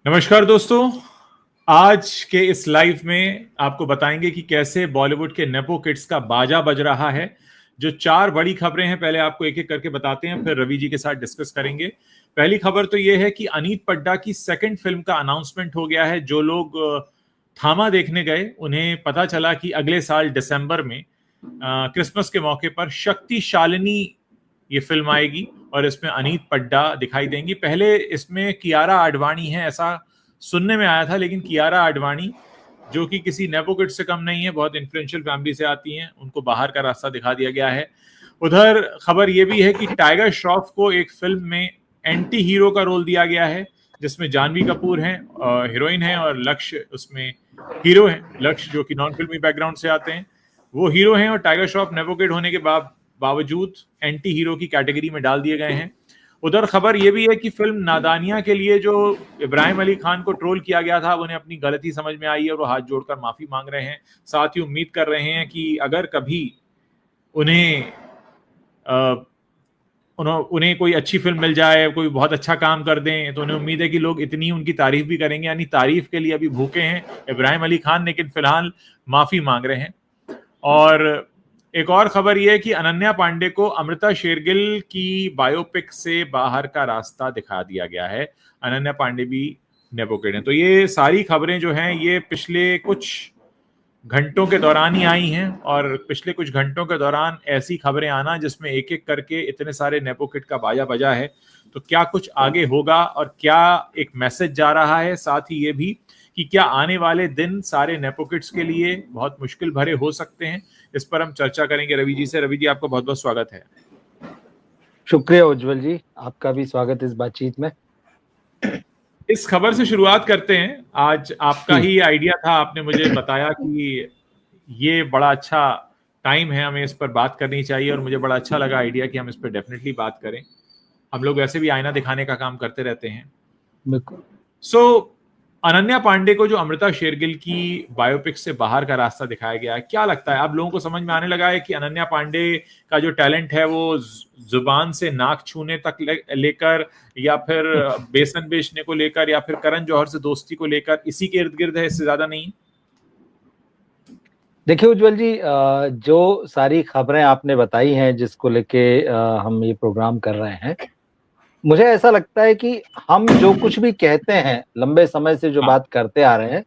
नमस्कार दोस्तों। आज के इस लाइव में आपको बताएंगे कि कैसे बॉलीवुड के नेपो किड्स का बाजा बज रहा है। जो चार बड़ी खबरें हैं, पहले आपको एक एक करके बताते हैं, फिर रवि जी के साथ डिस्कस करेंगे। पहली खबर तो यह है कि अनीत पड्डा की सेकंड फिल्म का अनाउंसमेंट हो गया है। जो लोग थामा देखने गए, उन्हें पता चला कि अगले साल दिसंबर में क्रिसमस के मौके पर शक्तिशालिनी ये फिल्म आएगी और इसमें अनीत पड्डा दिखाई देंगी। पहले इसमें कियारा आडवाणी है ऐसा सुनने में आया था, लेकिन कियारा आडवाणी जो कि किसी नेपो किड से कम नहीं है, बहुत इन्फ्लुएंशियल फैमिली से आती हैं, उनको बाहर का रास्ता दिखा दिया गया है। उधर खबर यह भी है कि टाइगर श्रॉफ को एक फिल्म में एंटी हीरो का रोल दिया गया है, जिसमें जानवी कपूर हैं हीरोइन है और लक्ष्य उसमें हीरो हैं। लक्ष्य जो कि नॉन फिल्मी बैकग्राउंड से आते हैं वो हीरो हैं, और टाइगर श्रॉफ नेपो किड होने के बावजूद एंटी हीरो की कैटेगरी में डाल दिए गए हैं। उधर खबर यह भी है कि फिल्म नादानिया के लिए जो इब्राहिम अली खान को ट्रोल किया गया था, उन्हें अपनी गलती समझ में आई है और वो हाथ जोड़कर माफी मांग रहे हैं। साथ ही उम्मीद कर रहे हैं कि अगर कभी उन्हें उन्हें कोई अच्छी फिल्म मिल जाए, कोई बहुत अच्छा काम कर दें, तो उन्हें उम्मीद है कि लोग इतनी उनकी तारीफ भी करेंगे। यानी तारीफ के लिए अभी भूखे हैं इब्राहिम अली खान, लेकिन फिलहाल माफी मांग रहे हैं। और एक और खबर यह है कि अनन्या पांडे को अमृता शेरगिल की बायोपिक से बाहर का रास्ता दिखा दिया गया है। अनन्या पांडे भी नेपो किड हैं। तो ये सारी खबरें जो हैं ये पिछले कुछ घंटों के दौरान ही आई हैं, और पिछले कुछ घंटों के दौरान ऐसी खबरें आना जिसमें एक एक करके इतने सारे नेपो किड का बाजा बजा है। तो क्या कुछ आगे होगा और क्या एक मैसेज जा रहा है, साथ ही ये भी कि क्या आने वाले दिन सारे नेपो किड्स के लिए बहुत मुश्किल भरे हो सकते हैं, इस पर हम चर्चा करेंगे रवि जी से। रवि जी, आपका बहुत बहुत स्वागत है। शुक्रिया उज्जवल जी, आपका भी स्वागत इस बातचीत में। इस खबर से शुरुआत करते हैं। आज आपका ही आइडिया था, आपने मुझे बताया कि ये बड़ा अच्छा टाइम है, हमें इस पर बात करनी चाहिए, और मुझे बड़ा अच्छा लगा आइडिया कि हम इस पर डेफिनेटली बात करें। हम लोग वैसे भी आईना दिखाने का काम करते रहते हैं। बिल्कुल। अनन्या पांडे को जो अमृता शेरगिल की बायोपिक से बाहर का रास्ता दिखाया गया है, क्या लगता है? अब लोगों को समझ में आने लगा है कि अनन्या पांडे का जो टैलेंट है वो जुबान से नाक छूने तक लेकर, या फिर बेसन बेचने को लेकर, या फिर करण जौहर से दोस्ती को लेकर, इसी के इर्द गिर्द है, इससे ज्यादा नहीं। देखिए उज्जवल जी, जो सारी खबरें आपने बताई हैं जिसको लेके हम ये प्रोग्राम कर रहे हैं, मुझे ऐसा लगता है कि हम जो कुछ भी कहते हैं, लंबे समय से जो बात करते आ रहे हैं,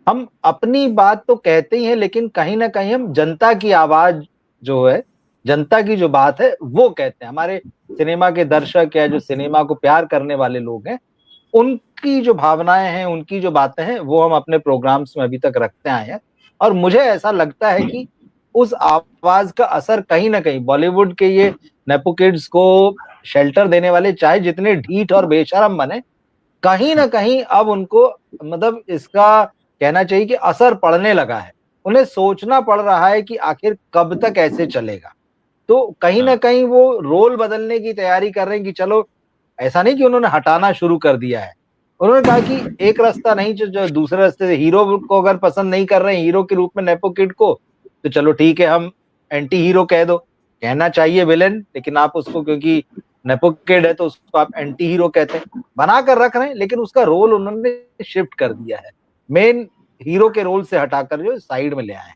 हम अपनी बात तो कहते ही हैं, लेकिन कहीं ना कहीं हम जनता की आवाज जो है, जनता की जो बात है वो कहते हैं। हमारे सिनेमा के दर्शक या जो सिनेमा को प्यार करने वाले लोग हैं, उनकी जो भावनाएं हैं, उनकी जो बातें हैं, वो हम अपने प्रोग्राम्स में अभी तक रखते आए हैं। और मुझे ऐसा लगता है कि उस आवाज का असर कहीं ना कहीं बॉलीवुड के ये नेपो किड्स को शेल्टर देने वाले, चाहे जितने ढीठ और बेशरम बने, कहीं ना कहीं अब उनको मतलब इसका कहना चाहिए कि असर पड़ने लगा है। उन्हें सोचना पड़ रहा है कि आखिर कब तक ऐसे चलेगा। तो कहीं ना कहीं वो रोल बदलने की तैयारी कर रहे हैं कि चलो, ऐसा नहीं कि उन्होंने हटाना शुरू कर दिया है। उन्होंने कहा कि एक रास्ता नहीं, जो दूसरे रास्ते से हीरो को अगर पसंद नहीं कर रहे हैं हीरो के रूप में नेपो किड को, तो चलो ठीक है, हम एंटी हीरो कह दो। कहना चाहिए विलेन, लेकिन आप उसको, क्योंकि नेपो किड है तो उसको आप एंटी हीरो कहते हैं, बनाकर रख रहे हैं, लेकिन उसका रोल उन्होंने शिफ्ट कर दिया है। मेन हीरो के रोल से हटाकर जो साइड में ले आए हैं,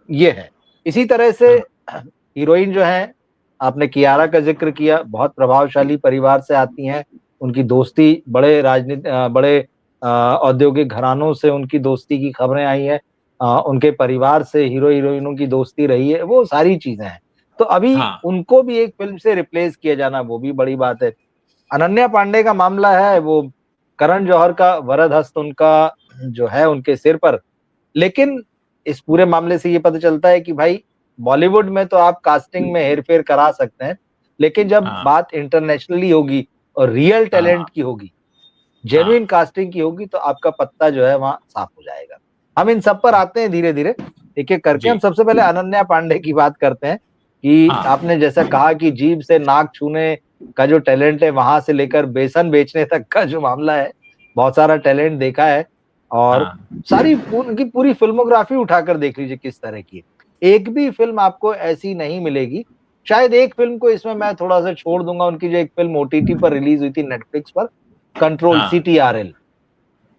ये है। इसी तरह से हीरोइन जो है, आपने कियारा का जिक्र किया, बहुत प्रभावशाली परिवार से आती हैं। उनकी दोस्ती बड़े औद्योगिक घरानों से उनकी दोस्ती की खबरें आई हैं। उनके परिवार से हीरो हीरोइनों की दोस्ती रही है, वो सारी चीजें हैं। तो अभी उनको भी एक फिल्म से रिप्लेस किया जाना, वो भी बड़ी बात है। अनन्या पांडे का मामला है, वो करण जौहर का वरद हस्त उनका जो है उनके सिर पर। लेकिन इस पूरे मामले से ये पता चलता है कि भाई, बॉलीवुड में तो आप कास्टिंग में हेरफेर करा सकते हैं, लेकिन जब बात इंटरनेशनली होगी और रियल टैलेंट की होगी, जेन्युइन कास्टिंग की होगी, तो आपका पत्ता जो है वहां साफ हो जाएगा। हम इन सब पर आते हैं धीरे धीरे, एक एक करके। हम सबसे पहले अनन्या पांडे की बात करते हैं कि आपने जैसा कहा कि जीभ से नाक छूने का जो टैलेंट है, वहां से लेकर बेसन बेचने तक का जो मामला है, बहुत सारा टैलेंट देखा है। और सारी उनकी पूरी फिल्मोग्राफी उठाकर देख लीजिए किस तरह की है। एक भी फिल्म आपको ऐसी नहीं मिलेगी, शायद एक फिल्म को इसमें मैं थोड़ा सा छोड़ दूंगा, उनकी जो एक फिल्म ओटीटी पर रिलीज हुई थी नेटफ्लिक्स पर, कंट्रोल CTRL,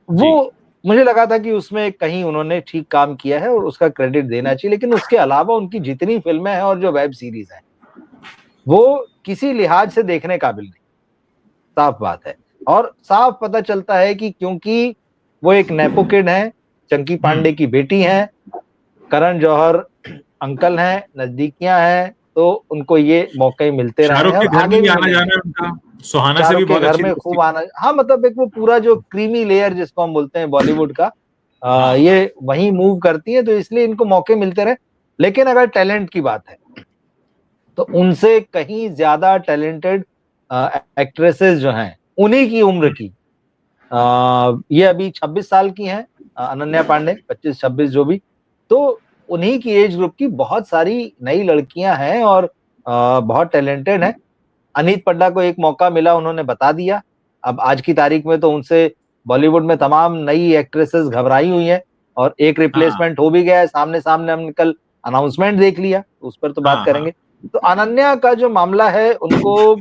वो मुझे लगा था कि उसमें कहीं उन्होंने ठीक काम किया है और उसका क्रेडिट देना चाहिए, लेकिन उसके अलावा उनकी जितनी फिल्में हैं और जो वेब सीरीज हैं वो किसी लिहाज से देखने काबिल नहीं, साफ बात है। और साफ पता चलता है कि क्योंकि वो एक नेपो किड है, चंकी पांडे की बेटी हैं, करण जौहर अंकल हैं, नजदीकियां हैं, तो उनको ये मौके मिलते रहे शाहरुख हैं के और घर में आगे भी भी आना मिलेंगे। जाना है उनका, सुहाना से भी शाहरुख के बहुत घर अच्छी में दोस्ती। खूब आना, हाँ मतलब एक वो पूरा जो क्रीमी लेयर जिसको हम बोलते हैं बॉलीवुड का, हाँ ये वहीं मूव करती है, तो इसलिए इनको मौके मिलते रहे। लेकिन अगर टैलेंट की बात है तो उनसे कहीं ज्यादा टैलेंटेड एक्ट्रेसेस जो हैं उन्हीं की उम्र की, ये अभी 26 साल की हैं, अनन्या पांडे 25-26 जो भी, तो उन्हीं की एज ग्रुप की बहुत सारी नई लड़कियां हैं और बहुत टैलेंटेड हैं। अनीत पड्डा को एक मौका मिला, उन्होंने बता दिया। अब आज की तारीख में तो उनसे बॉलीवुड में तमाम नई एक्ट्रेसेस घबराई हुई हैं और एक हाँ रिप्लेसमेंट हो भी गया है, सामने सामने हमने कल अनाउंसमेंट देख लिया, उस पर तो बात हाँ हाँ। करेंगे। तो अनन्या का जो मामला है, उनको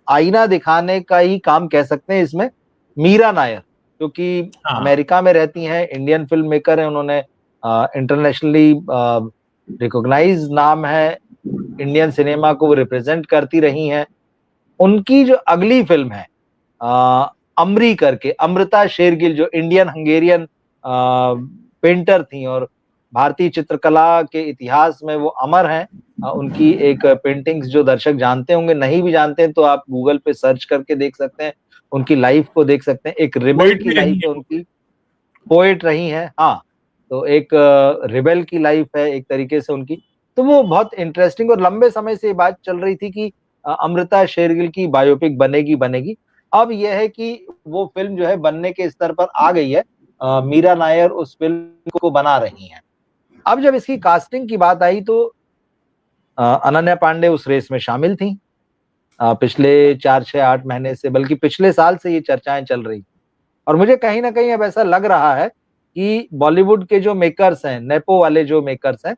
आईना दिखाने का ही काम कह सकते हैं इसमें। मीरा नायर, क्योंकि हाँ अमेरिका में रहती हैं, इंडियन फिल्म मेकर हैं, उन्होंने इंटरनेशनली रिकॉग्नाइज नाम है, इंडियन सिनेमा को वो रिप्रेजेंट करती रही हैं। उनकी जो अगली फिल्म है अमरी करके, अमृता शेरगिल जो इंडियन हंगेरियन पेंटर थी और भारतीय चित्रकला के इतिहास में वो अमर हैं। उनकी एक पेंटिंग्स जो दर्शक जानते होंगे, नहीं भी जानते हैं तो आप गूगल पे सर्च करके देख सकते हैं, उनकी लाइफ को देख सकते हैं। एक रिबेल पोइट की भी रही लाइफ है है वो। उनकी, पोएट रही हैं, हाँ। तो एक रिबेल की लाइफ है एक तरीके से उनकी। तो वो बहुत इंटरेस्टिंग, और लंबे समय से ये बात चल रही थी कि अमृता शेरगिल की बायोपिक बनेगी बनेगी। अब यह है कि वो फिल्म जो है बनने के स्तर पर आ गई है, मीरा नायर उस फिल्म को बना रही हैं। अब जब इसकी कास्टिंग की बात आई तो अनन्या पांडे उस रेस में शामिल थी। पिछले 4-6-8 महीने से, बल्कि पिछले साल से ये चर्चाएं चल रही। और मुझे कहीं ना कहीं अब ऐसा लग रहा है कि बॉलीवुड के जो मेकर्स हैं, नेपो वाले जो मेकर्स हैं,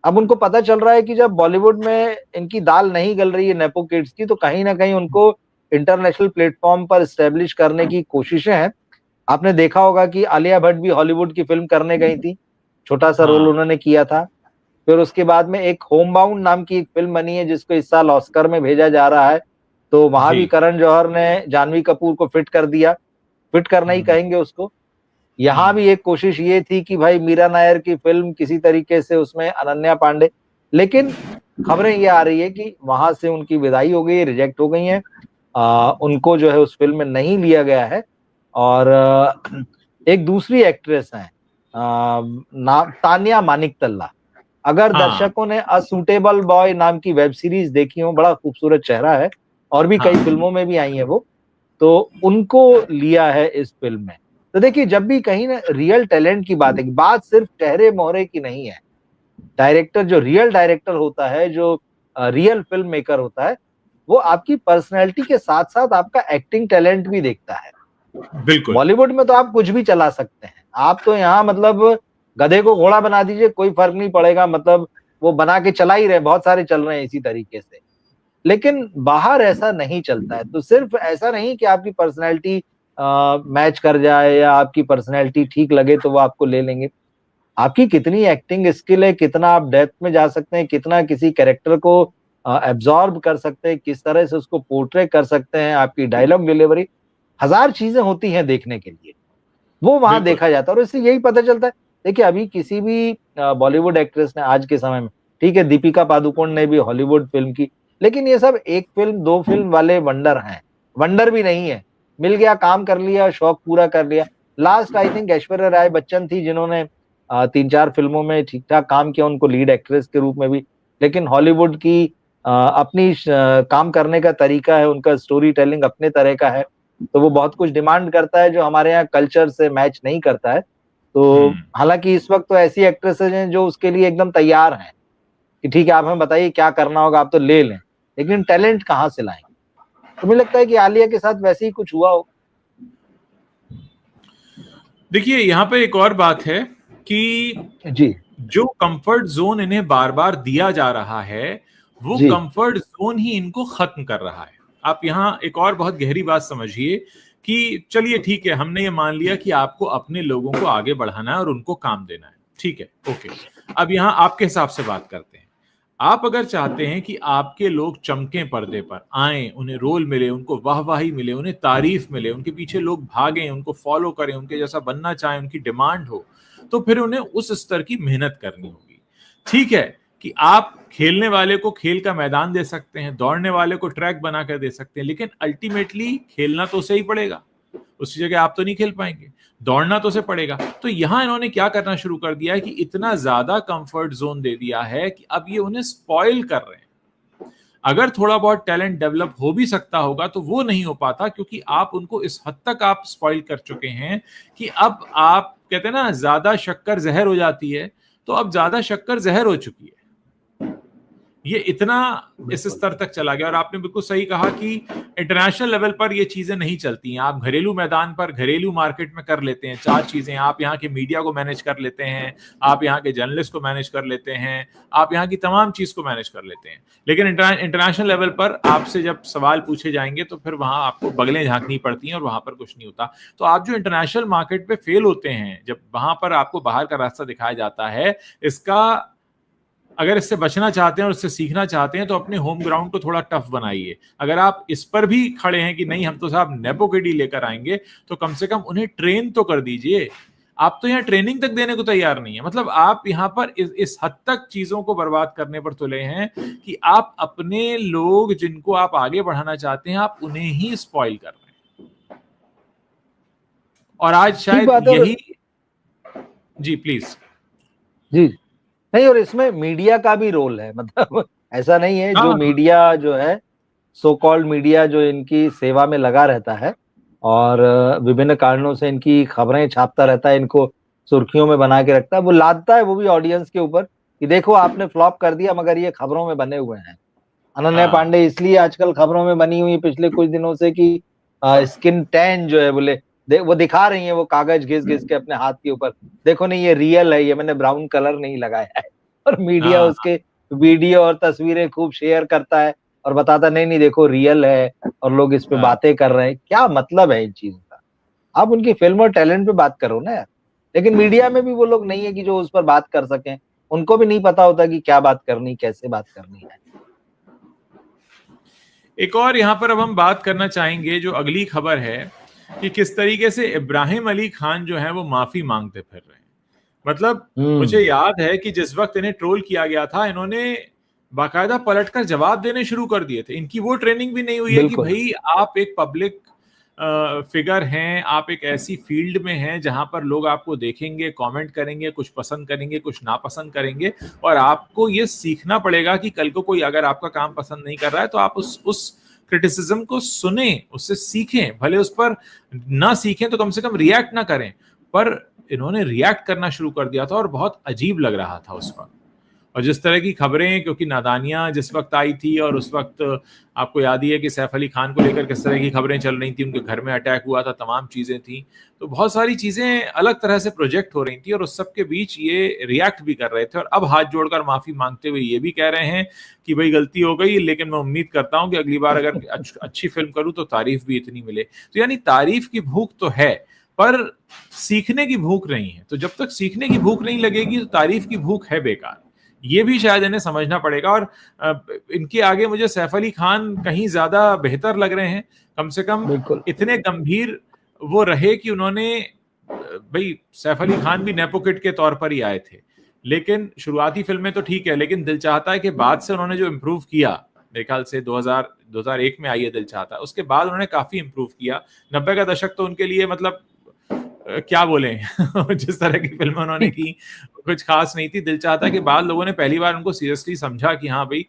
अब उनको पता चल रहा है कि जब बॉलीवुड में इनकी दाल नहीं गल रही है नेपो किड्स की, तो कहीं ना कहीं उनको इंटरनेशनल प्लेटफॉर्म पर स्टेब्लिश करने की कोशिशें हैं। आपने देखा होगा कि आलिया भट्ट भी हॉलीवुड की फिल्म करने गई थी, छोटा सा रोल हाँ उन्होंने किया था। फिर उसके बाद में एक होम बाउंड नाम की एक फिल्म बनी है जिसको इस साल ऑस्कर में भेजा जा रहा है, तो वहां जी। भी करण जौहर ने जानवी कपूर को फिट कर दिया, फिट करना ही हम्म कहेंगे उसको। यहाँ हम्म। भी एक कोशिश ये थी कि भाई मीरा नायर की फिल्म किसी तरीके से उसमें अनन्या पांडे, लेकिन खबरें ये आ रही है कि वहां से उनकी विदाई हो गई, रिजेक्ट हो गई हैं, उनको जो है उस फिल्म में नहीं लिया गया है। और एक दूसरी एक्ट्रेस हैं, नाम तान्या मानिक तल्ला। अगर हाँ दर्शकों ने असूटेबल बॉय नाम की वेब सीरीज देखी हो, बड़ा खूबसूरत चेहरा है और भी कई हाँ फिल्मों में भी आई है वो, तो उनको लिया है इस फिल्म में। तो देखिए, जब भी कहीं ना रियल टैलेंट की बात है, बात सिर्फ चेहरे मोहरे की नहीं है। डायरेक्टर, जो रियल डायरेक्टर होता है, जो रियल फिल्म मेकर होता है, वो आपकी पर्सनैलिटी के साथ साथ आपका एक्टिंग टैलेंट भी देखता है। बिल्कुल। बॉलीवुड में तो आप कुछ भी चला सकते हैं, आप तो यहाँ मतलब गधे को घोड़ा बना दीजिए, कोई फर्क नहीं पड़ेगा, मतलब वो बना के चला ही रहे, बहुत सारे चल रहे हैं इसी तरीके से। लेकिन बाहर ऐसा नहीं चलता है। तो सिर्फ ऐसा नहीं कि आपकी पर्सनैलिटी मैच कर जाए या आपकी पर्सनैलिटी ठीक लगे तो वो आपको ले लेंगे। आपकी कितनी एक्टिंग स्किल है, कितना आप डेप्थ में जा सकते हैं, कितना किसी कैरेक्टर को एब्जॉर्ब कर सकते हैं, किस तरह से उसको पोर्ट्रे कर सकते हैं, आपकी डायलॉग डिलीवरी, हजार चीजें होती हैं देखने के लिए, वो वहां बिल्कुल। देखा जाता है और इससे यही पता चलता है। देखिए, अभी किसी भी बॉलीवुड एक्ट्रेस ने आज के समय में, ठीक है दीपिका पादुकोण ने भी हॉलीवुड फिल्म की, लेकिन ये सब एक फिल्म दो फिल्म वाले वंडर हैं, वंडर भी नहीं है। मिल गया, काम कर लिया, शौक पूरा कर लिया। Last I think Aishwarya Rai Bachchan थी जिन्होंने 3-4 फिल्मों में ठीक ठाक काम किया, उनको लीड एक्ट्रेस के रूप में भी। लेकिन हॉलीवुड की अपनी काम करने का तरीका है, उनका स्टोरी टेलिंग अपने तरह का है, तो वो बहुत कुछ डिमांड करता है जो हमारे यहाँ कल्चर से मैच नहीं करता है। तो हम्म। हालांकि इस वक्त तो ऐसी एक्ट्रेसेस हैं जो उसके लिए एकदम तैयार हैं कि ठीक है, आप हमें बताइए क्या करना होगा, आप तो ले लें, लेकिन टैलेंट कहाँ से लाएंगे। तो मुझे लगता है कि आलिया के साथ वैसे ही कुछ हुआ हो। देखिए, यहाँ पे एक और बात है कि जी जो कंफर्ट जोन इन्हें बार बार दिया जा रहा है, वो जी कंफर्ट जोन ही इनको खत्म कर रहा है। आप यहाँ एक और बहुत गहरी बात समझिए कि चलिए ठीक है, हमने ये मान लिया कि आपको अपने लोगों को आगे बढ़ाना है और उनको काम देना है, ठीक है, ओके। अब यहां आपके हिसाब से बात करते हैं। आप अगर चाहते हैं कि आपके लोग चमकें, पर्दे पर आए, उन्हें रोल मिले, उनको वाहवाही मिले, उन्हें तारीफ मिले, उनके पीछे लोग भागें, उनको फॉलो करें, उनके जैसा बनना चाहें, उनकी डिमांड हो, तो फिर उन्हें उस स्तर की मेहनत करनी होगी। ठीक है कि आप खेलने वाले को खेल का मैदान दे सकते हैं, दौड़ने वाले को ट्रैक बनाकर दे सकते हैं, लेकिन अल्टीमेटली खेलना तो उसे ही पड़ेगा, उसकी जगह आप तो नहीं खेल पाएंगे, दौड़ना तो उसे पड़ेगा। तो यहां इन्होंने क्या करना शुरू कर दिया है कि इतना ज्यादा कंफर्ट जोन दे दिया है कि अब ये उन्हें स्पॉइल कर रहे हैं। अगर थोड़ा बहुत टैलेंट डेवलप हो भी सकता होगा तो वो नहीं हो पाता, क्योंकि आप उनको इस हद तक आप स्पॉइल कर चुके हैं कि अब आप कहते हैं ना, ज्यादा शक्कर जहर हो जाती है, तो अब ज्यादा शक्कर जहर हो चुकी है। ये इतना इस स्तर तक चला गया। और आपने बिल्कुल सही कहा कि इंटरनेशनल लेवल पर ये चीजें नहीं चलती हैं। आप घरेलू मैदान पर, घरेलू मार्केट में कर लेते हैं चार चीजें। आप यहाँ के मीडिया को मैनेज कर लेते हैं, आप यहाँ के जर्नलिस्ट को मैनेज कर लेते हैं, आप यहाँ की तमाम चीज को मैनेज कर लेते हैं, लेकिन इंटरनेशनल लेवल पर आपसे जब सवाल पूछे जाएंगे तो फिर वहां आपको बगलें झांकनी पड़ती हैं और वहां पर कुछ नहीं होता। तो आप जो इंटरनेशनल मार्केट पे फेल होते हैं, जब वहां पर आपको बाहर का रास्ता दिखाया जाता है, इसका अगर इससे बचना चाहते हैं और इससे सीखना चाहते हैं तो अपने होम ग्राउंड को थोड़ा टफ बनाइए। अगर आप इस पर भी खड़े हैं कि नहीं हम तो साहब नेपो किड ही लेकर आएंगे, तो कम से कम उन्हें ट्रेन तो कर दीजिए। आप तो यहाँ ट्रेनिंग तक देने को तैयार नहीं है। मतलब आप यहाँ पर इस हद तक चीजों को बर्बाद करने पर तुले हैं कि आप अपने लोग जिनको आप आगे बढ़ाना चाहते हैं, आप उन्हें ही स्पॉइल कर रहे हैं। और आज शायद यही, जी प्लीज। जी नहीं, और इसमें मीडिया का भी रोल है। मतलब ऐसा नहीं है, जो मीडिया जो है, सो कॉल्ड मीडिया जो इनकी सेवा में लगा रहता है और विभिन्न कारणों से इनकी खबरें छापता रहता है, इनको सुर्खियों में बना के रखता है, वो लादता है वो भी ऑडियंस के ऊपर कि देखो आपने फ्लॉप कर दिया मगर ये खबरों में बने हुए हैं। अनन्या पांडे इसलिए आजकल खबरों में बनी हुई पिछले कुछ दिनों से कि स्किन टैन जो है, बोले वो दिखा रही है, वो कागज घिस घिस के अपने हाथ के ऊपर, देखो नहीं ये रियल है, ये मैंने ब्राउन कलर नहीं लगाया है। और मीडिया उसके वीडियो और तस्वीरें खूब शेयर करता है और बताता नहीं नहीं देखो रियल है, और लोग इस पे बातें कर रहे हैं। क्या मतलब है इन चीजों का? आप उनकी फिल्म और टैलेंट पे बात करो ना यार। लेकिन मीडिया में भी वो लोग नहीं है कि जो उस पर बात कर सकें, उनको भी नहीं पता होता कि क्या बात करनी, कैसे बात करनी है। एक और यहाँ पर अब हम बात करना चाहेंगे, जो अगली खबर है कि किस तरीके से इब्राहिम अली खान जो है वो माफी मांगते फिर रहे हैं। मतलब मुझे याद है कि जिस वक्त इन्हें ट्रोल किया गया था, इन्होंने बाकायदा पलटकर जवाब देने शुरू कर दिए थे। इनकी वो ट्रेनिंग भी नहीं हुई है कि भाई आप एक पब्लिक फिगर हैं, आप एक ऐसी फील्ड में हैं जहां पर लोग आपको देखेंगे, कमेंट करेंगे, कुछ पसंद करेंगे, कुछ नापसंद करेंगे, और आपको ये सीखना पड़ेगा कि कल को कोई अगर आपका काम पसंद नहीं कर रहा है तो आप उस क्रिटिसिज्म को सुने, उससे सीखें, भले उस पर ना सीखें तो कम से कम रिएक्ट ना करें। पर इन्होंने रिएक्ट करना शुरू कर दिया था और बहुत अजीब लग रहा था उस वक्त। और जिस तरह की खबरें, क्योंकि नादानियां जिस वक्त आई थी, और उस वक्त आपको याद ही है कि सैफ अली खान को लेकर किस तरह की खबरें चल रही थी, उनके घर में अटैक हुआ था, तमाम चीजें थी, तो बहुत सारी चीजें अलग तरह से प्रोजेक्ट हो रही थी, और उस सब के बीच ये रिएक्ट भी कर रहे थे और अब हाथ जोड़कर माफी मांगते हुए ये भी कह रहे हैं कि भाई गलती हो गई, लेकिन मैं उम्मीद करता हूं कि अगली बार अगर अच्छी फिल्म करूं तो तारीफ भी इतनी मिले। तो यानी तारीफ की भूख तो है, पर सीखने की भूख नहीं है। तो जब तक सीखने की भूख नहीं लगेगी तो तारीफ की भूख है बेकार। ये भी शायद इन्हें समझना पड़ेगा। और इनके आगे मुझे सैफ अली खान कहीं ज्यादा बेहतर लग रहे हैं। कम से कम इतने गंभीर वो रहे कि उन्होंने, भाई सैफ अली खान भी नेपो किड के तौर पर ही आए थे, लेकिन शुरुआती फिल्में तो ठीक है, लेकिन दिल चाहता है कि बाद से उन्होंने जो इम्प्रूव किया, मेरे ख्याल से 2001 में आई है दिल चाहता है, उसके बाद उन्होंने काफी इम्प्रूव किया। 90 का दशक तो उनके लिए मतलब क्या बोले जिस तरह की फिल्म उन्होंने की कुछ खास नहीं थी। दिल चाहता के बाद लोगों ने पहली बार उनको सीरियसली समझा कि हाँ भाई,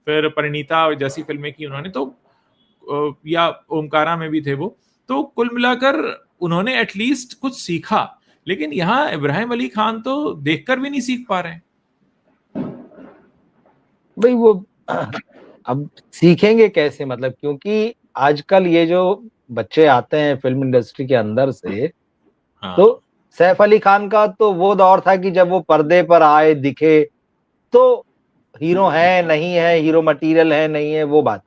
फिर परिणीता जैसी फिल्में की उन्होंने, तो या ओमकारा में भी थे वो, तो कुल मिलाकर उन्होंने एटलीस्ट कुछ सीखा। लेकिन यहाँ इब्राहिम अली खान तो देखकर भी नहीं सीख पा रहे हैं भाई। वो अब सीखेंगे कैसे? मतलब क्योंकि आजकल ये जो बच्चे आते हैं फिल्म इंडस्ट्री के अंदर से, तो सैफ अली खान का तो वो दौर था कि जब वो पर्दे पर आए, दिखे, तो हीरो है नहीं है, हीरो मटेरियल है नहीं है, वो बात।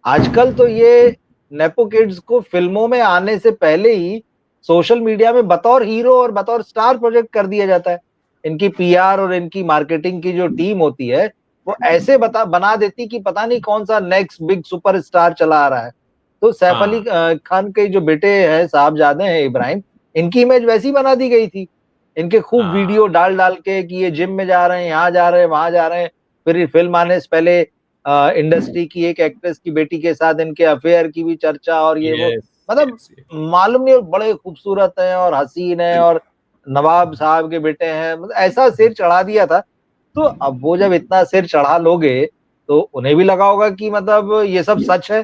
आजकल तो ये नेपो किड्स को फिल्मों में आने से पहले ही सोशल मीडिया में बतौर हीरो और बतौर स्टार प्रोजेक्ट कर दिया जाता है। इनकी पीआर और इनकी मार्केटिंग की जो टीम होती है वो ऐसे बना देती कि पता नहीं कौन सा नेक्स्ट बिग सुपरस्टार चला आ रहा है। तो सैफ अली खान के जो बेटे हैं, साहबजादे हैं इब्राहिम, इनकी इमेज वैसी बना दी गई थी। इनके खूब वीडियो डाल डाल के कि ये जिम में जा रहे हैं, यहाँ जा रहे हैं, वहां जा रहे हैं। फिर फिल्म आने से पहले इंडस्ट्री की एक एक्ट्रेस की बेटी के साथ इनके अफेयर की भी चर्चा, और ये वो, मतलब मालूम नहीं, बड़े खूबसूरत हैं और हसीन हैं और नवाब साहब के बेटे हैं, मतलब ऐसा सिर चढ़ा दिया था। तो अब वो जब इतना सिर चढ़ा लोगे तो उन्हें भी लगा होगा कि मतलब ये सब सच है।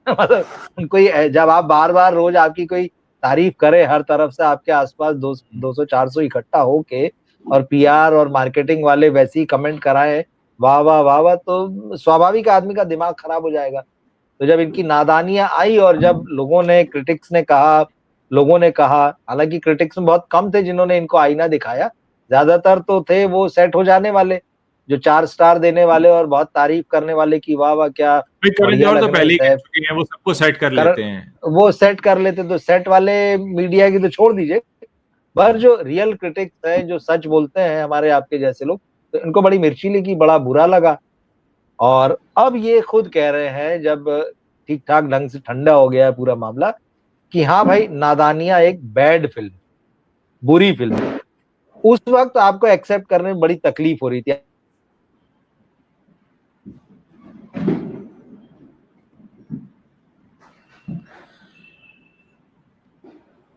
मतलब उनको जब आप बार बार रोज आपकी कोई तारीफ करे, हर तरफ से आपके आसपास 200-400 इकट्ठा होके और पीआर और मार्केटिंग वाले वैसे ही कमेंट कराएं, वाह वाह वाह वाह, तो स्वाभाविक आदमी का दिमाग खराब हो जाएगा। तो जब इनकी नादानियां आई और जब क्रिटिक्स ने कहा, लोगों ने कहा, हालांकि क्रिटिक्स में बहुत कम थे जिन्होंने इनको आईना दिखाया, ज्यादातर तो थे वो सेट हो जाने वाले, जो 4 स्टार देने वाले और बहुत तारीफ करने वाले कि वाह वाह क्या बढ़िया लग तो रहे पहले ही हैं, कह चुके हैं, वो सबको सेट कर लेते हैं। वो सेट कर लेते। तो सेट वाले मीडिया की तो छोड़ दीजिए, पर जो रियल क्रिटिक्स है, जो सच बोलते हैं हमारे आपके जैसे लोग, तो इनको बड़ी मिर्ची लगी, बड़ा बुरा लगा। और अब ये खुद कह रहे हैं, जब ठीक ठाक ढंग से ठंडा हो गया है पूरा मामला, कि हाँ भाई, नादानियां एक बैड फिल्म, बुरी फिल्म है। उस वक्त आपको एक्सेप्ट करने में बड़ी तकलीफ हो रही थी।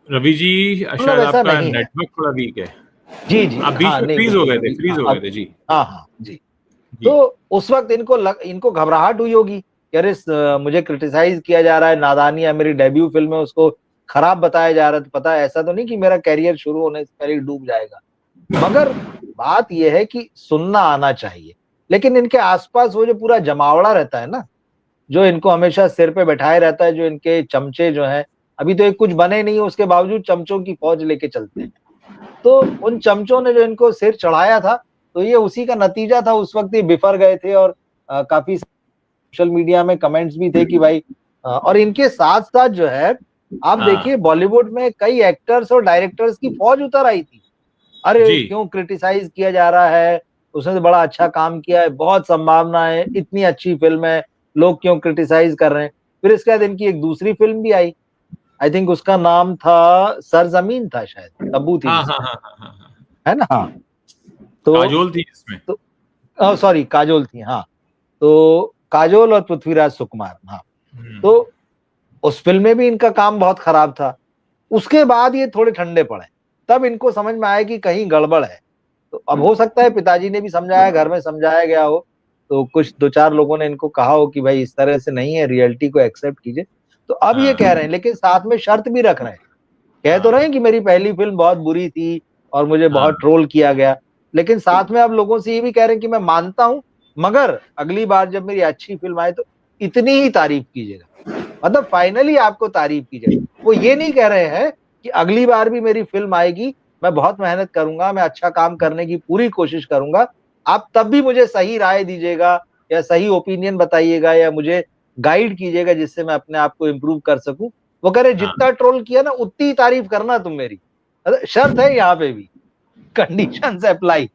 रवि जी, शायद आपका नेटवर्क थोड़ा वीक है। जी जी, आप बीच में फ्रीज हो गए थे, जी। हाँ हाँ जी। तो उस वक्त इनको घबराहट हुई होगी कि अरे मुझे क्रिटिसाइज किया जा रहा है, नादानियां, मेरी डेब्यू फिल्म है, उसको खराब बताया जा रहा है। तो पता है, ऐसा तो नहीं कि मेरा कैरियर शुरू होने से पहले डूब जाएगा। मगर बात यह है कि सुनना आना चाहिए। लेकिन इनके आसपास वो जो पूरा जमावड़ा रहता है ना, जो इनको हमेशा सिर पे बैठाए रहता है, जो इनके चमचे जो हैं, अभी तो एक कुछ बने नहीं है, उसके बावजूद चमचों की फौज लेके चलते हैं। तो उन चमचों ने जो इनको सिर चढ़ाया था, तो ये उसी का नतीजा था। उस वक्त ये बिफर गए थे और काफी सोशल मीडिया में कमेंट्स भी थे कि भाई, और इनके साथ साथ जो है, आप देखिए बॉलीवुड में कई एक्टर्स और डायरेक्टर्स की फौज उतर आई थी। अरे क्यों क्रिटिसाइज किया जा रहा है, उसने तो बड़ा अच्छा काम किया है, बहुत संभावना है, इतनी अच्छी फिल्म है, लोग क्यों क्रिटिसाइज कर रहे हैं। फिर इसके बाद इनकी एक दूसरी फिल्म भी आई, आई थिंक उसका नाम था सरजमीन, था शायद, तब्बू थी, है ना। हाँ, तो काजोल थी इसमें, तो सॉरी, काजोल थी, हाँ। तो काजोल और पृथ्वीराज सुकुमार, हाँ। तो उस फिल्म में भी इनका काम बहुत खराब था। उसके बाद ये थोड़े ठंडे पड़े, तब इनको समझ में आया कि कहीं गड़बड़ है। तो अब हो सकता है पिताजी ने भी समझाया, घर में समझाया गया हो, तो कुछ 2-4 लोगों ने इनको कहा हो कि भाई इस तरह से नहीं है, रियलिटी को एक्सेप्ट कीजिए। तो अब ये कह रहे हैं, लेकिन साथ में शर्त भी रख रहे हैं। कह तो रहे हैं कि मेरी पहली फिल्म बहुत बुरी थी और मुझे बहुत ट्रोल किया गया, लेकिन साथ में आप लोगों से ये भी कह रहे हैं कि मैं मानता हूं, मगर अगली बार जब मेरी अच्छी फिल्म आए तो इतनी ही तारीफ कीजिएगा, मतलब फाइनली आपको तारीफ कीजिएगा। वो ये नहीं कह रहे हैं कि अगली बार भी मेरी फिल्म आएगी, मैं बहुत मेहनत करूंगा, मैं अच्छा काम करने की पूरी कोशिश करूंगा, आप तब भी मुझे सही राय दीजिएगा या सही ओपिनियन बताइएगा या मुझे गाइड कीजिएगा, जिससे मैं अपने आप को इम्प्रूव कर सकूं। वो कह रहे जितना ट्रोल किया ना, उतनी तारीफ करना तुम मेरी। शर्त है यहाँ पे भी, कंडीशंस अप्लाई,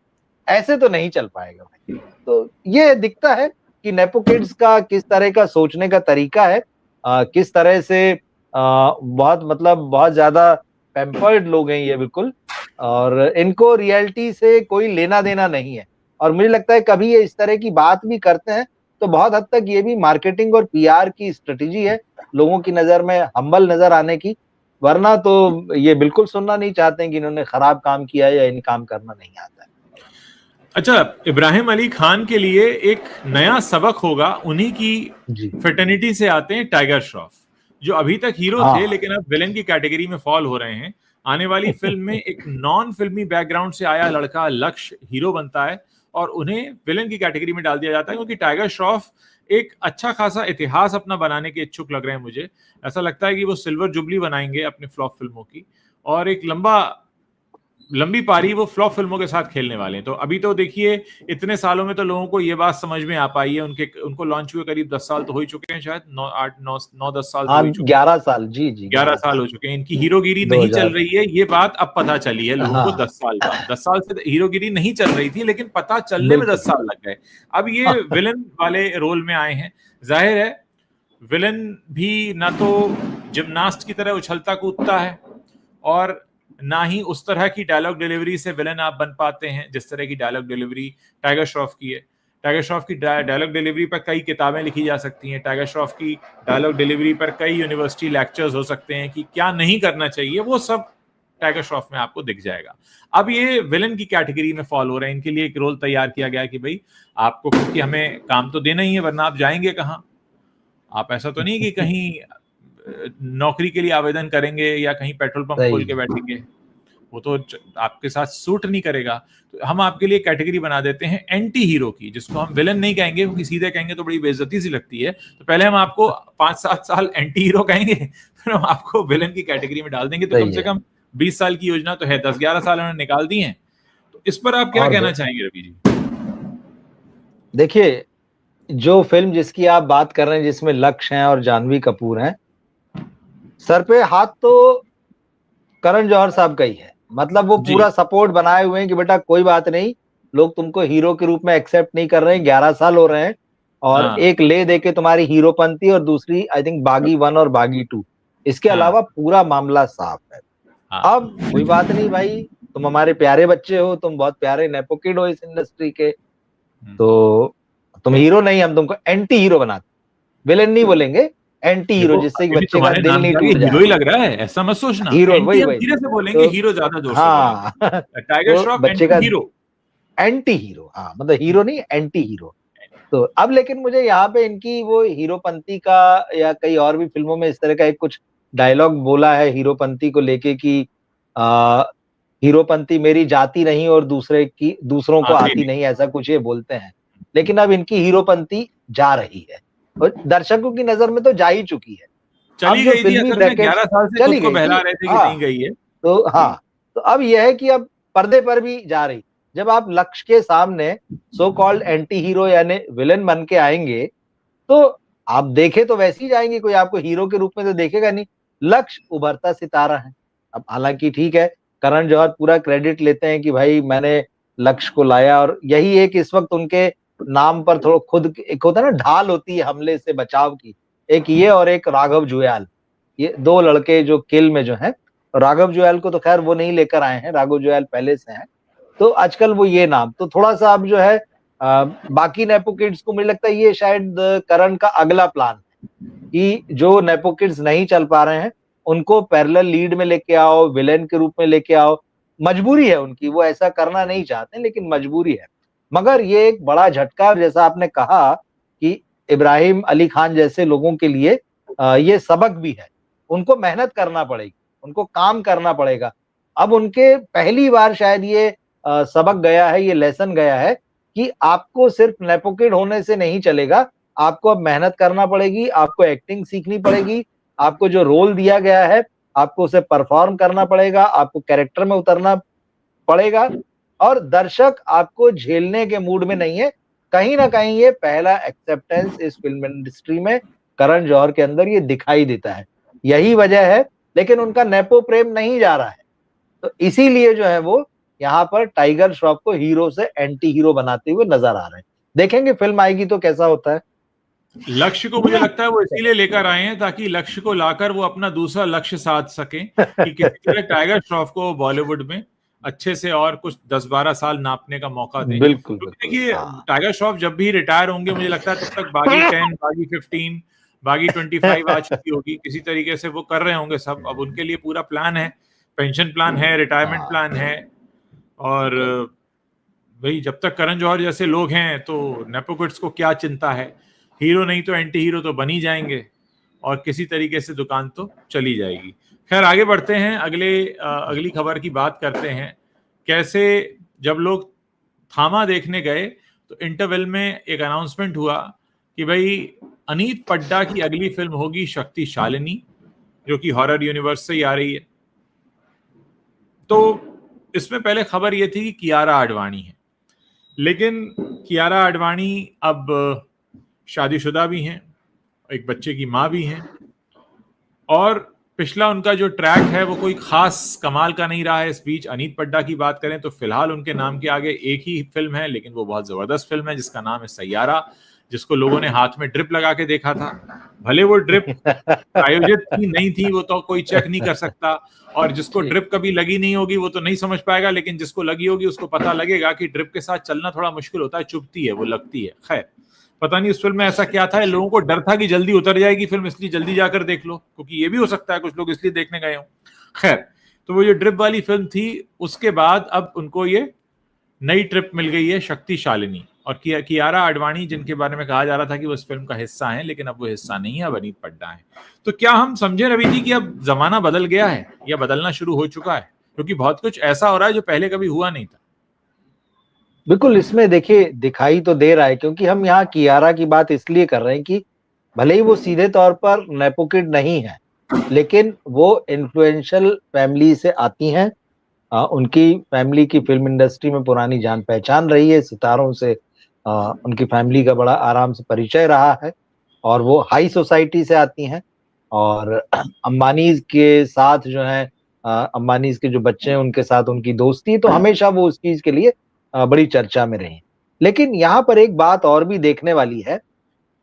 ऐसे तो नहीं चल पाएगा भाई। तो ये दिखता है कि नेपो किड्स का किस तरह का सोचने का तरीका है, किस तरह से बहुत ज्यादा पैम्पर्ड लोग हैं ये, बिल्कुल, और इनको रियलिटी से कोई लेना देना नहीं है। और मुझे लगता है कभी ये इस तरह की बात भी करते हैं तो बहुत हद तक ये भी मार्केटिंग और पीआर की स्ट्रेटेजी है, लोगों की नजर में हम्बल नजर आने की। वरना तो ये बिल्कुल सुनना नहीं चाहते हैं कि इन्होंने खराब काम किया है या इन काम करना नहीं आता है। अच्छा, इब्राहिम अली खान के लिए एक नया सबक होगा, उन्हीं की फ्रेटर्निटी से आते हैं टाइगर श्रॉफ, जो अभी तक हीरो थे लेकिन अब विलेन की कैटेगरी में फॉल हो रहे हैं। आने वाली फिल्म में एक नॉन फिल्मी बैकग्राउंड से आया लड़का लक्ष्य हीरो बनता है और उन्हें विलेन की कैटेगरी में डाल दिया जाता है, क्योंकि टाइगर श्रॉफ एक अच्छा खासा इतिहास अपना बनाने के इच्छुक लग रहे हैं। मुझे ऐसा लगता है कि वो सिल्वर जुबली बनाएंगे अपनी फ्लॉप फिल्मों की और एक लंबा लंबी पारी वो फ्लॉप फिल्मों के साथ खेलने वाले हैं। तो अभी तो देखिए इतने सालों में तो लोगों को ये बात समझ में आ पाई है, उनको लॉन्च हुए करीब 10 साल तो हो ही चुके हैं, शायद 9-10 साल तो हाँ, हो ही चुके हैं। 11 साल, जी जी 11 11 साल साल हो चुके हैं, इनकी हीरोगिरी नहीं चल 2000। रही है, ये बात अब पता चली है लोगों को हाँ 10 साल बाद। 10 साल से हीरोगिरी नहीं चल रही थी, लेकिन पता चलने में बिल्कुल। 10 साल लग गए। अब ये विलन वाले रोल में आए हैं। जाहिर है विलन भी ना तो जिमनास्ट की तरह उछलता कूदता है, और ना ही उस तरह की डायलॉग डिलीवरी से विलन आप बन पाते हैं जिस तरह की डायलॉग डिलीवरी टाइगर श्रॉफ की है। टाइगर श्रॉफ की डायलॉग डिलीवरी पर कई किताबें लिखी जा सकती हैं, टाइगर श्रॉफ की डायलॉग डिलीवरी पर कई यूनिवर्सिटी लेक्चर्स हो सकते हैं कि क्या नहीं करना चाहिए, वो सब टाइगर श्रॉफ में आपको दिख जाएगा। अब ये विलन की कैटेगरी में फॉल हो रहे हैं, इनके लिए एक रोल तैयार किया गया कि भाई आपको, क्योंकि हमें काम तो देना ही है, वरना आप जाएंगे कहाँ। आप ऐसा तो नहीं कि कहीं नौकरी के लिए आवेदन करेंगे या कहीं पेट्रोल पंप खोल के सही। बैठेंगे, वो तो आपके साथ सूट नहीं करेगा। तो हम आपके लिए कैटेगरी बना देते हैं एंटी हीरो की, जिसको हम विलन नहीं कहेंगे क्योंकि सीधे कहेंगे तो बड़ी बेइज्जती सी लगती है। तो पहले हम आपको 5-7 साल एंटी हीरो कहेंगे, फिर हम आपको विलन की कैटेगरी में डाल देंगे। तो कम सही से है। कम 20 साल की योजना तो है, 10-11 साल उन्होंने निकाल दी है। तो इस पर आप क्या और कहना चाहेंगे रवि जी? देखिए, जो फिल्म जिसकी आप बात कर रहे हैं, जिसमें लक्ष्य हैं और जानवी कपूर हैं, सर पे हाथ तो करण जौहर साहब का ही है। मतलब वो जी पूरा सपोर्ट बनाए हुए हैं कि बेटा कोई बात नहीं, लोग तुमको हीरो के रूप में एक्सेप्ट नहीं कर रहे हैं, 11 साल हो रहे हैं, और हाँ एक ले दे के तुम्हारी हीरोपंती, और दूसरी आई थिंक बागी 1 और बागी 2, इसके हाँ अलावा पूरा मामला साफ है। हाँ अब कोई बात नहीं भाई, तुम हमारे प्यारे बच्चे हो, तुम बहुत प्यारे नेपो किड हो इस इंडस्ट्री के, तो तुम हीरो नहीं, हम तुमको एंटी हीरो बनाते, विलेन नहीं बोलेंगे, एंटी हीरो, देखो जिससे कि अभी भी बच्चे का तुम्हारे दिल नाम नहीं के आगे टूट हीरो जाए। ही लग रहा है, ऐसा मत सोचना। हीरो, एंटी वही हम वही धीरे से बोलेंगे, तो हीरो ज्यादा जोर से हाँ बोलेंगे। टाइगर तो श्रॉफ बच्चे एंटी का हीरो। एंटी हीरो, हाँ मतलब हीरो नहीं, एंटी हीरो। तो अब लेकिन मुझे यहाँ पे इनकी वो हीरोपंती का, या कई और भी फिल्मों में इस तरह का एक कुछ डायलॉग बोला है हीरोपंती को लेके कि आ, हीरोपंती मेरी जाति नहीं और दूसरों को आती आती नहीं। नहीं, ऐसा कुछ ये बोलते हैं। लेकिन अब इनकी हीरोपंती जा रही है, और दर्शकों की नजर में तो जा ही चुकी है। अब चली जो गई थी फिल्मी असल में, ब्रैकेट्स 11 साल से चली खुद को गई बहला थी, रहे थे कि हाँ नहीं गई है। तो जी हाँ, तो अब यह है कि अब पर्दे पर भी जा रही। जब आप लक्ष्य के सामने सो कॉल्ड एंटी हीरो यानी विलन बन के आएंगे, तो आप देखे तो वैसे ही जाएंगे, कोई आपको हीरो के रूप में तो देखेगा नहीं। लक्ष्य उभरता सितारा है। अब हालांकि ठीक है, करण जौहर पूरा क्रेडिट लेते हैं कि भाई मैंने लक्ष्य को लाया, और यही एक इस वक्त उनके नाम पर थोड़ा खुद एक होता है ना, ढाल होती है हमले से बचाव की, एक ये और एक राघव जुयाल, ये दो लड़के जो किल में जो है। राघव जुयाल को तो खैर वो नहीं लेकर आए हैं, राघव जुयाल पहले से हैं, तो आजकल वो ये नाम तो थोड़ा सा अब जो है बाकी नेपो किड्स को मुझे लगता है ये शायद करण का अगला प्लान है कि जो नेपो किड्स नहीं चल पा रहे हैं उनको पैरेलल लीड में लेके आओ, विलेन के रूप में लेके आओ। मजबूरी है उनकी, वो ऐसा करना नहीं चाहते लेकिन मजबूरी है। मगर ये एक बड़ा झटका, जैसा आपने कहा कि इब्राहिम अली खान जैसे लोगों के लिए ये सबक भी है। उनको मेहनत करना पड़ेगी, उनको काम करना पड़ेगा। अब उनके पहली बार शायद ये सबक गया है, ये लेसन गया है कि आपको सिर्फ नेपोकिड होने से नहीं चलेगा, आपको अब मेहनत करना पड़ेगी, आपको एक्टिंग सीखनी पड़ेगी, आपको जो रोल दिया गया है आपको उसे परफॉर्म करना पड़ेगा, आपको कैरेक्टर में उतरना पड़ेगा, और दर्शक आपको झेलने के मूड में नहीं है। कहीं ना कहीं ये पहला एक्सेप्टेंस इस फिल्म इंडस्ट्री में करण जौहर के अंदर ये दिखाई देता है, यही वजह है। लेकिन उनका नेपो प्रेम नहीं जा रहा है, तो इसीलिए जो है वो यहाँ पर टाइगर श्रॉफ को हीरो से एंटी हीरो बनाते हुए नजर आ रहे हैं। देखेंगे फिल्म आएगी तो कैसा होता है। लक्ष्य को मुझे लगता है वो इसीलिए लेकर आए हैं ताकि लक्ष्य को लाकर वो अपना दूसरा लक्ष्य साध सकें कि किसी तरह टाइगर श्रॉफ को बॉलीवुड में अच्छे से और कुछ 10-12 साल नापने का मौका दें। बिल्कुल क्योंकि बिल्कुल, देखिए हाँ टाइगर श्रॉफ जब भी रिटायर होंगे मुझे लगता है तब तक बागी 10, बागी 15, बागी 25 आ चुकी होगी। किसी तरीके से वो कर रहे होंगे सब। अब उनके लिए पूरा प्लान है, पेंशन प्लान है, रिटायरमेंट हाँ प्लान है। और भाई जब तक करण जौहर जैसे लोग हैं तो नेपोकिड्स को क्या चिंता है। हीरो नहीं तो एंटी हीरो तो बन ही जाएंगे, और किसी तरीके से दुकान तो चली जाएगी। खैर आगे बढ़ते हैं, अगली खबर की बात करते हैं। कैसे जब लोग थामा देखने गए तो इंटरवल में एक अनाउंसमेंट हुआ कि भाई अनीत पड्डा की अगली फिल्म होगी शक्तिशालिनी, जो कि हॉरर यूनिवर्स से ही आ रही है। तो इसमें पहले खबर ये थी कि कियारा आडवाणी है, लेकिन कियारा आडवाणी अब शादीशुदा भी हैं, एक बच्चे की माँ भी हैं, और पिछला उनका जो ट्रैक है वो कोई खास कमाल का नहीं रहा है। इस बीच अनीत पड्डा की बात करें तो फिलहाल उनके नाम के आगे एक ही फिल्म है, लेकिन वो बहुत जबरदस्त फिल्म है जिसका नाम है सैयारा, जिसको लोगों ने हाथ में ड्रिप लगा के देखा था। भले वो ड्रिप प्रायोजित थी नहीं थी वो तो कोई चेक नहीं कर सकता, और जिसको ड्रिप कभी लगी नहीं होगी वो तो नहीं समझ पाएगा, लेकिन जिसको लगी होगी उसको पता लगेगा कि ड्रिप के साथ चलना थोड़ा मुश्किल होता है, चुभती है, वो लगती है। खैर, पता नहीं उस फिल्म में ऐसा क्या था, लोगों को डर था कि जल्दी उतर जाएगी फिल्म, इसलिए जल्दी जाकर देख लो, क्योंकि ये भी हो सकता है कुछ लोग इसलिए देखने गए हों। खैर, तो वो जो ड्रिप वाली फिल्म थी, उसके बाद अब उनको ये नई ट्रिप मिल गई है, शक्तिशालिनी, और कियारा आडवाणी जिनके बारे में कहा जा रहा था कि वो इस फिल्म का हिस्सा है, लेकिन अब वो हिस्सा नहीं है, अब अनीत पड्डा है। तो क्या हम समझे रवि जी कि अब जमाना बदल गया है या बदलना शुरू हो चुका है, क्योंकि बहुत कुछ ऐसा हो रहा है जो पहले कभी हुआ नहीं था? बिल्कुल, इसमें देखिए दिखाई तो दे रहा है, क्योंकि हम यहाँ कियारा की बात इसलिए कर रहे हैं कि भले ही वो सीधे तौर पर नेपो किड नहीं है, लेकिन वो इन्फ्लुएंशियल फैमिली से आती हैं। उनकी फैमिली की फिल्म इंडस्ट्री में पुरानी जान पहचान रही है, सितारों से उनकी फैमिली का बड़ा आराम से परिचय रहा है, और वो हाई सोसाइटी से आती हैं, और अंबानीज के साथ जो है, अंबानीज के जो बच्चे हैं उनके साथ उनकी दोस्ती, तो हमेशा वो उस चीज के लिए बड़ी चर्चा में रही। लेकिन यहाँ पर एक बात और भी देखने वाली है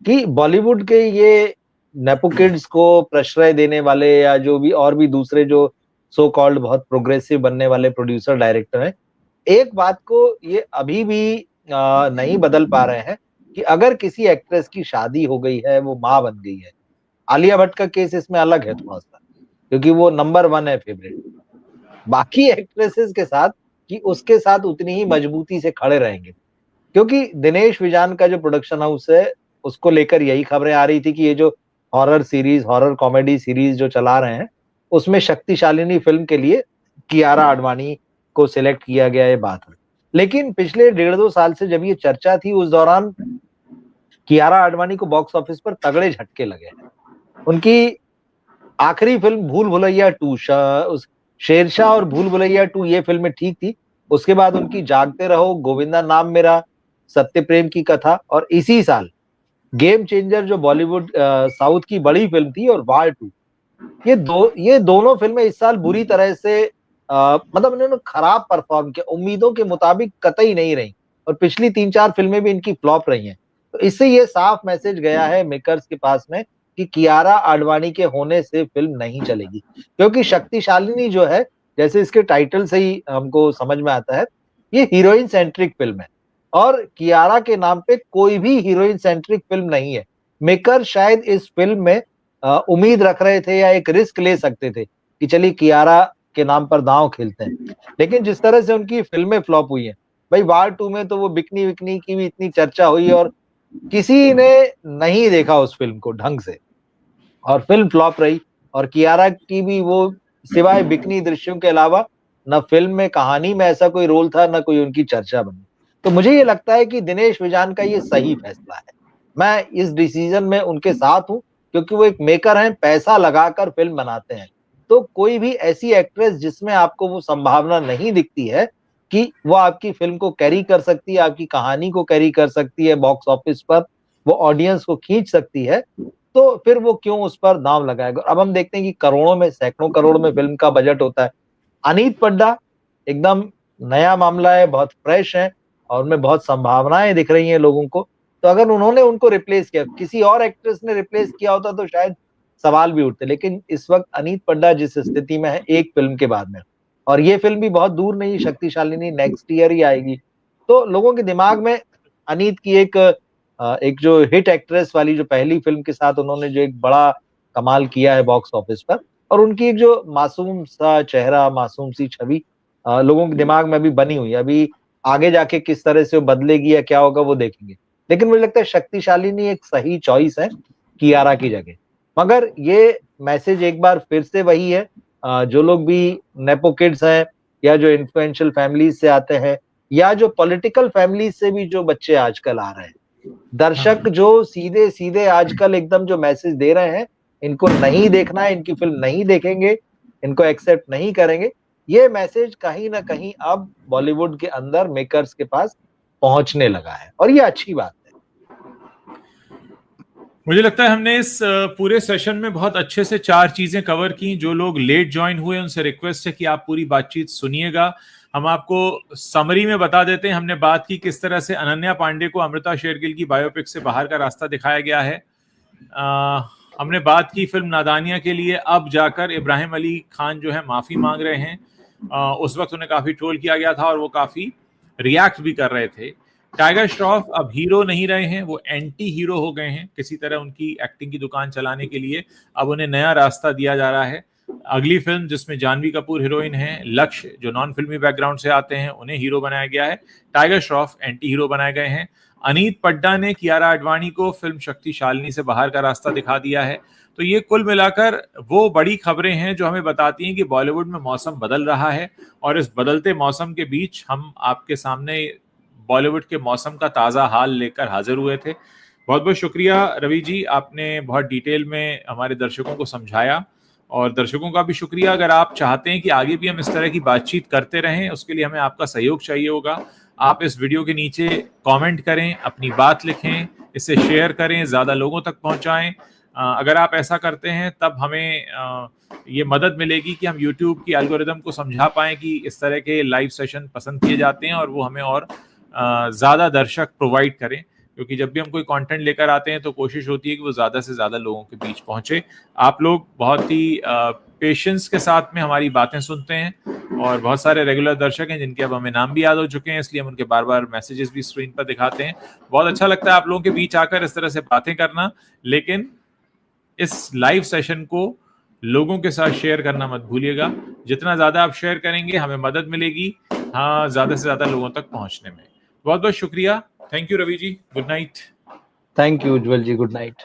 कि बॉलीवुड के ये नेपो किड्स को प्रश्रय देने वाले, या जो भी और भी दूसरे जो सो कॉल्ड बहुत प्रोग्रेसिव बनने वाले प्रोड्यूसर डायरेक्टर हैं, एक बात को ये अभी भी नहीं बदल पा रहे हैं कि अगर किसी एक्ट्रेस की शादी हो गई है, वो माँ बन गई है, आलिया भट्ट का केस इसमें अलग है थोड़ा सा, क्योंकि वो नंबर 1 है फेवरेट, बाकी एक्ट्रेसेस के साथ कि उसके साथ उतनी ही मजबूती से खड़े रहेंगे। क्योंकि दिनेश विजान का जो प्रोडक्शन हाउस है, उसको लेकर यही खबरें आ रही थी कि ये जो horror series, horror comedy series जो चला रहे हैं, उसमें शक्तिशालिनी फिल्म के लिए कियारा आडवाणी को सिलेक्ट किया गया, ये बात है। लेकिन पिछले 1.5-2 साल से जब ये चर्चा थी, उस दौरान कियारा आडवाणी को बॉक्स ऑफिस पर तगड़े झटके लगे हैं। उनकी आखिरी फिल्म भूल भुलैया 2, शेरशाह और भूल भुलैया 2 ये फिल्में ठीक थी। उसके बाद उनकी जागते रहो, गोविंदा नाम मेरा, सत्य प्रेम की कथा, और इसी साल गेम चेंजर जो बॉलीवुड साउथ की बड़ी फिल्म थी, और वार 2, ये दोनों फिल्में इस साल बुरी तरह से मतलब इन्होंने खराब परफॉर्म किया, उम्मीदों के मुताबिक कतई नहीं रही, और पिछली 3-4 फिल्में भी इनकी फ्लॉप रही हैं। तो इससे ये साफ मैसेज गया है मेकर्स के पास में कि कियारा आडवाणी के होने से फिल्म नहीं चलेगी, क्योंकि शक्तिशालिनी जो है, जैसे इसके टाइटल से ही हमको समझ में आता है, ये हीरोइन सेंट्रिक फिल्म है, और कियारा के नाम पे कोई भी हीरोइन सेंट्रिक फिल्म नहीं है। मेकर शायद इस फिल्म में उम्मीद रख रहे थे या एक रिस्क ले सकते थे कि चलिए कियारा के नाम पर दांव खेलते हैं, लेकिन जिस तरह से उनकी फिल्में फ्लॉप हुई हैं, भाई वार 2 में तो वो बिकनी विकनी की भी इतनी चर्चा हुई, और किसी ने नहीं देखा उस फिल्म को ढंग से, और फिल्म फ्लॉप रही। और कियारा की भी वो सिवाय बिकनी दृश्यों के अलावा न फिल्म में कहानी में ऐसा कोई रोल था, न कोई उनकी चर्चा बनी। तो मुझे ये लगता है कि दिनेश विजान का ये सही फैसला है। मैं इस डिसीजन में उनके साथ हूं, क्योंकि वो एक मेकर हैं, पैसा लगाकर फिल्म बनाते हैं। तो कोई भी ऐसी एक्ट्रेस जिसमें आपको वो संभावना नहीं दिखती है कि वो आपकी फिल्म को कैरी कर सकती है, आपकी कहानी को कैरी कर सकती है, बॉक्स ऑफिस पर वो ऑडियंस को खींच सकती है, तो फिर वो क्यों उस पर दांव लगाएगा। अब हम देखते हैं कि करोड़ों में, सैकड़ों करोड़ में फिल्म का बजट होता है। अनीत पड्डा एकदम नया मामला है, बहुत फ्रेश है, और उनमें बहुत संभावनाएं दिख रही हैं लोगों को। तो अगर उन्होंने उनको रिप्लेस किया, किसी और एक्ट्रेस ने रिप्लेस किया होता तो शायद सवाल भी उठते, लेकिन इस वक्त अनीत पड्डा जिस स्थिति में है, एक फिल्म के बाद में, और ये फिल्म भी बहुत दूर नहीं, शक्तिशालिनी नेक्स्ट ईयर ही आएगी, तो लोगों के दिमाग में अनीत की एक जो हिट एक्ट्रेस वाली जो पहली फिल्म के साथ उन्होंने जो एक बड़ा कमाल किया है बॉक्स ऑफिस पर, और उनकी एक जो मासूम सा चेहरा, मासूम सी छवि लोगों के दिमाग में अभी बनी हुई है। अभी आगे जाके किस तरह से वो बदलेगी या क्या होगा वो देखेंगे, लेकिन मुझे लगता है शक्तिशालिनी एक सही चॉइस है कियारा की जगह। मगर ये मैसेज एक बार फिर से वही है, जो लोग भी नेपो किड्स हैं, या जो इन्फ्लुएंशियल फैमिलीज से आते हैं, या जो पॉलिटिकल फैमिलीज से भी जो बच्चे आजकल आ रहे हैं, दर्शक जो सीधे सीधे आजकल एकदम जो मैसेज दे रहे हैं, इनको नहीं देखना है, इनकी फिल्म नहीं देखेंगे, इनको एक्सेप्ट नहीं करेंगे, ये मैसेज कहीं ना कहीं अब बॉलीवुड के अंदर मेकर्स के पास पहुंचने लगा है और ये अच्छी बात है। मुझे लगता है हमने इस पूरे सेशन में बहुत अच्छे से 4 चीजें कवर की। जो लोग लेट ज्वाइन हुए उनसे रिक्वेस्ट है कि आप पूरी बातचीत सुनिएगा। हम आपको समरी में बता देते हैं। हमने बात की किस तरह से अनन्या पांडे को अमृता शेरगिल की बायोपिक से बाहर का रास्ता दिखाया गया है। हमने बात की फिल्म नादानिया के लिए अब जाकर इब्राहिम अली खान जो है माफी मांग रहे हैं। उस वक्त उन्हें काफी ट्रोल किया गया था और वो काफी रिएक्ट भी कर रहे थे। टाइगर श्रॉफ अब हीरो नहीं रहे हैं, वो एंटी हीरो हो गए हैं। किसी तरह उनकी एक्टिंग की दुकान चलाने के लिए अब उन्हें नया रास्ता दिया जा रहा है। अगली फिल्म जिसमें जानवी कपूर हीरोइन है, लक्ष्य जो नॉन फिल्मी बैकग्राउंड से आते हैं उन्हें हीरो बनाया गया है। टाइगर श्रॉफ एंटी हीरो बनाए गए हैं। अनीत पड्डा ने कियारा आडवाणी को फिल्म शक्तिशालिनी से बाहर का रास्ता दिखा दिया है। तो ये कुल मिलाकर वो बड़ी खबरें हैं जो हमें बताती हैं कि बॉलीवुड में मौसम बदल रहा है और इस बदलते मौसम के बीच हम आपके सामने बॉलीवुड के मौसम का ताज़ा हाल लेकर हाजिर हुए थे। बहुत बहुत शुक्रिया रवि जी, आपने बहुत डिटेल में हमारे दर्शकों को समझाया और दर्शकों का भी शुक्रिया। अगर आप चाहते हैं कि आगे भी हम इस तरह की बातचीत करते रहें, उसके लिए हमें आपका सहयोग चाहिए होगा। आप इस वीडियो के नीचे कमेंट करें, अपनी बात लिखें, इसे शेयर करें, ज़्यादा लोगों तक पहुंचाएं। अगर आप ऐसा करते हैं तब हमें ये मदद मिलेगी कि हम YouTube की एल्गोरिदम को समझा पाएं कि इस तरह के लाइव सेशन पसंद किए जाते हैं और वो हमें और ज़्यादा दर्शक प्रोवाइड करें। क्योंकि जब भी हम कोई कंटेंट लेकर आते हैं तो कोशिश होती है कि वो ज़्यादा से ज़्यादा लोगों के बीच पहुंचे। आप लोग बहुत ही पेशेंस के साथ में हमारी बातें सुनते हैं और बहुत सारे रेगुलर दर्शक हैं जिनके अब हमें नाम भी याद हो चुके हैं, इसलिए हम उनके बार बार मैसेजेस भी स्क्रीन पर दिखाते हैं। बहुत अच्छा लगता है आप लोगों के बीच आकर इस तरह से बातें करना, लेकिन इस लाइव सेशन को लोगों के साथ शेयर करना मत भूलिएगा। जितना ज़्यादा आप शेयर करेंगे हमें मदद मिलेगी ज़्यादा से ज़्यादा लोगों तक पहुंचने में। बहुत बहुत शुक्रिया। Thank you Ravi ji, good night. Thank you Ujjwal ji, good night.